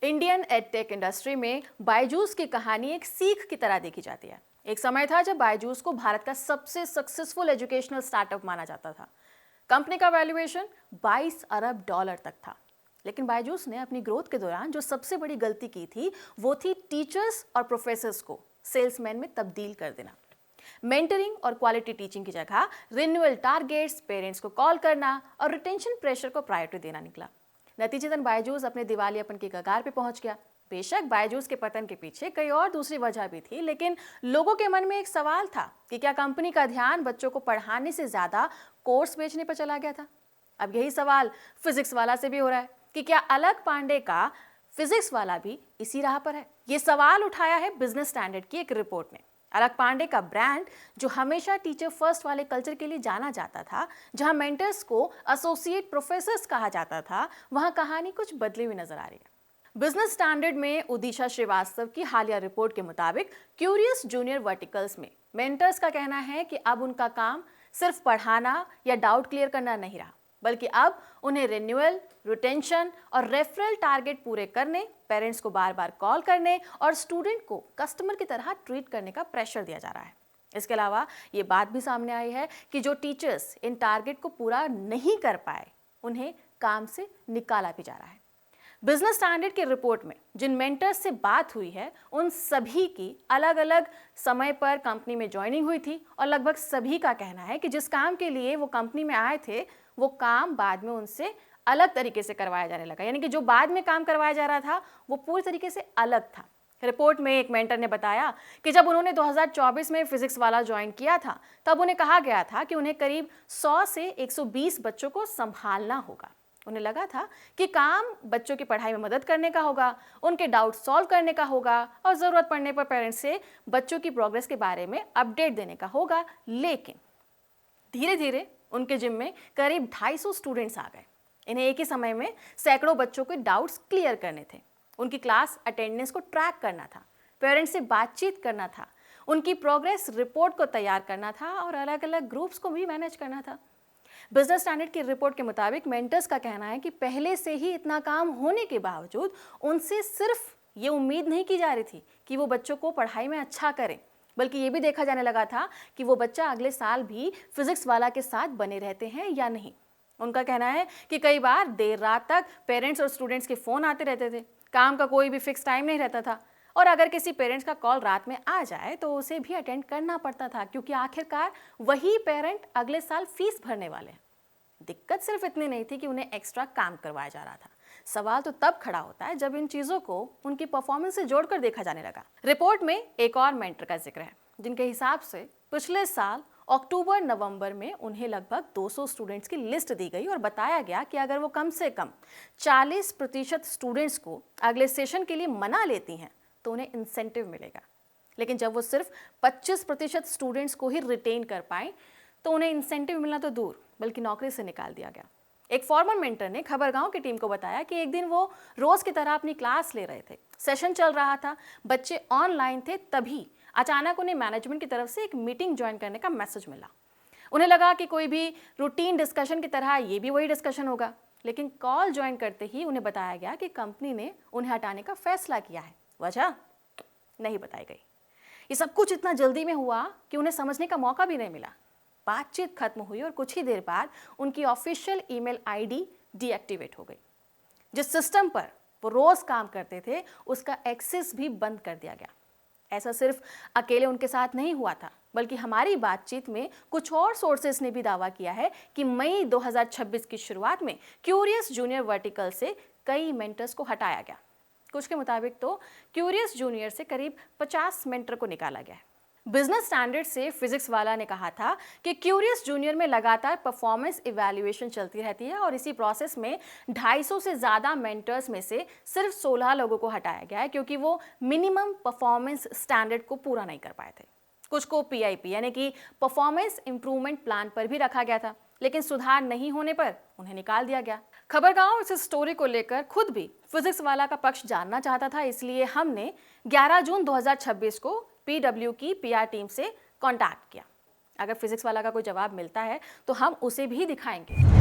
Indian edtech industry में बायजूस की कहानी एक सीख की तरह देखी जाती है। एक समय था जब बायजूस को भारत का सबसे सक्सेसफुल एजुकेशनल स्टार्टअप माना जाता था। कंपनी का वैल्यूएशन 22 अरब डॉलर तक था। लेकिन बायजूस ने अपनी ग्रोथ के दौरान जो सबसे बड़ी गलती की थी वो थी टीचर्स और प्रोफेसर्स को सेल्समैन में तब्दील कर देना। मेंटरिंग और क्वालिटी टीचिंग की जगह रिन्यूअल टारगेट्स, पेरेंट्स को कॉल करना और रिटेंशन प्रेशर को प्रायोरिटी देना निकला। नतीजतन बायजूस अपने दिवालियापन की कगार पे पहुंच गया। बेशक बायजूस के पतन के पीछे कई और दूसरी वजह भी थी, लेकिन लोगों के मन में एक सवाल था कि क्या कंपनी का ध्यान बच्चों को पढ़ाने से ज्यादा कोर्स बेचने पर चला गया था। अब यही सवाल फिजिक्स वाला से भी हो रहा है कि क्या अलग पांडे का फिजिक्स वाला भी इसी राह पर है। ये सवाल उठाया है बिजनेस स्टैंडर्ड की एक रिपोर्ट ने। अलग पांडे का ब्रांड, जो हमेशा टीचर फर्स्ट वाले कल्चर के लिए जाना जाता था, जहां मेंटर्स को एसोसिएट प्रोफेसर्स कहा जाता था, वहां कहानी कुछ बदली हुई नजर आ रही है। बिजनेस स्टैंडर्ड में उदिशा श्रीवास्तव की हालिया रिपोर्ट के मुताबिक क्यूरियस जूनियर वर्टिकल्स में मेंटर्स का कहना है कि अब उनका काम सिर्फ पढ़ाना या डाउट क्लियर करना नहीं रहा, बल्कि अब उन्हें रिन्यूअल, रिटेंशन और रेफरल टारगेट पूरे करने, पेरेंट्स को बार बार कॉल करने और स्टूडेंट को कस्टमर की तरह ट्रीट करने का प्रेशर दिया जा रहा है। इसके अलावा ये बात भी सामने आई है कि जो टीचर्स इन टारगेट को पूरा नहीं कर पाए, उन्हें काम से निकाला भी जा रहा है। बिजनेस स्टैंडर्ड की रिपोर्ट में जिन मेंटर्स से बात हुई है, उन सभी की अलग अलग समय पर कंपनी में ज्वाइनिंग हुई थी और लगभग सभी का कहना है कि जिस काम के लिए वो कंपनी में आए थे, वो काम बाद में उनसे अलग तरीके से करवाया जाने लगा। यानी कि जो बाद में काम करवाया जा रहा था वो पूरी तरीके से अलग था। रिपोर्ट में एक मेंटर ने बताया कि जब उन्होंने 2024 में फिजिक्स वाला ज्वाइन किया था, तब उन्हें कहा गया था कि उन्हें करीब 100 से 120 बच्चों को संभालना होगा। उन्हें लगा था कि काम बच्चों की पढ़ाई में मदद करने का होगा, उनके डाउट सॉल्व करने का होगा और ज़रूरत पड़ने पर पेरेंट्स से बच्चों की प्रोग्रेस के बारे में अपडेट देने का होगा। लेकिन धीरे धीरे उनके जिम में करीब 250 स्टूडेंट्स आ गए। इन्हें एक ही समय में सैकड़ों बच्चों के डाउट्स क्लियर करने थे, उनकी क्लास अटेंडेंस को ट्रैक करना था, पेरेंट्स से बातचीत करना था, उनकी प्रोग्रेस रिपोर्ट को तैयार करना था और अलग अलग ग्रुप्स को भी मैनेज करना था। बिजनेस स्टैंडर्ड की रिपोर्ट के मुताबिक मेंटर्स का कहना है कि पहले से ही इतना काम होने के बावजूद उनसे सिर्फ ये उम्मीद नहीं की जा रही थी कि वो बच्चों को पढ़ाई में अच्छा करें, बल्कि ये भी देखा जाने लगा था कि वो बच्चा अगले साल भी फिजिक्स वाला के साथ बने रहते हैं या नहीं। उनका कहना है कि कई बार देर रात तक पेरेंट्स और स्टूडेंट्स के फ़ोन आते रहते थे, काम का कोई भी फिक्स टाइम नहीं रहता था और अगर किसी पेरेंट्स का कॉल रात में आ जाए तो उसे भी अटेंड करना पड़ता था, क्योंकि आखिरकार वही पेरेंट अगले साल फीस भरने वाले हैं। दिक्कत सिर्फ इतनी नहीं थी कि उन्हें एक्स्ट्रा काम करवाया जा रहा था। सवाल तो तब खड़ा होता है जब इन चीज़ों को उनकी परफॉर्मेंस से जोड़कर देखा जाने लगा। रिपोर्ट में एक और मेंटर का जिक्र है जिनके हिसाब से पिछले साल अक्टूबर-नवंबर में उन्हें लगभग 200 स्टूडेंट्स की लिस्ट दी गई और बताया गया कि अगर वो कम से कम 40% स्टूडेंट्स को अगले सेशन के लिए मना लेती हैं तो उन्हें इंसेंटिव मिलेगा। लेकिन जब वो सिर्फ 25% स्टूडेंट्स को ही रिटेन कर पाए तो उन्हें इंसेंटिव मिलना तो दूर, बल्कि नौकरी से निकाल दिया गया। एक फॉर्मर मेंटर ने खबरगांव की टीम को बताया कि एक दिन वो रोज की तरह अपनी क्लास ले रहे थे, सेशन चल रहा था, बच्चे ऑनलाइन थे, तभी अचानक उन्हें मैनेजमेंट की तरफ से एक मीटिंग ज्वाइन करने का मैसेज मिला। उन्हें लगा कि कोई भी रूटीन डिस्कशन की तरह ये भी वही डिस्कशन होगा, लेकिन कॉल ज्वाइन करते ही उन्हें बताया गया कि कंपनी ने उन्हें हटाने का फैसला किया है। वजह नहीं बताई गई। ये सब कुछ इतना जल्दी में हुआ कि उन्हें समझने का मौका भी नहीं मिला। बातचीत खत्म हुई और कुछ ही देर बाद उनकी ऑफिशियल ईमेल आईडी डीएक्टिवेट हो गई। जिस सिस्टम पर वो रोज काम करते थे उसका एक्सेस भी बंद कर दिया गया। ऐसा सिर्फ अकेले उनके साथ नहीं हुआ था, बल्कि हमारी बातचीत में कुछ और सोर्सेस ने भी दावा किया है कि मई 2026 की शुरुआत में क्यूरियस जूनियर वर्टिकल से कई मेंटर्स को हटाया गया। कुछ के मुताबिक तो क्यूरियस जूनियर से करीब 50 मेंटर को निकाला गया है। बिजनेस स्टैंडर्ड से फिजिक्स वाला ने कहा था कि क्यूरियस जूनियर में लगातार परफॉर्मेंस इवैल्यूएशन चलती रहती है और इसी प्रोसेस में 250 से ज़्यादा मेंटर्स में से सिर्फ 16 लोगों को हटाया गया है, क्योंकि वो मिनिमम परफॉर्मेंस स्टैंडर्ड को पूरा नहीं कर पाए थे। कुछ को PIP यानी कि परफॉर्मेंस इंप्रूवमेंट प्लान पर भी रखा गया था, लेकिन सुधार नहीं होने पर उन्हें निकाल दिया गया। खबरगांव इस स्टोरी को लेकर खुद भी फिजिक्स वाला का पक्ष जानना चाहता था, इसलिए हमने 11 जून 2026 को PW की PR टीम से कांटेक्ट किया। अगर फिजिक्स वाला का कोई जवाब मिलता है तो हम उसे भी दिखाएंगे।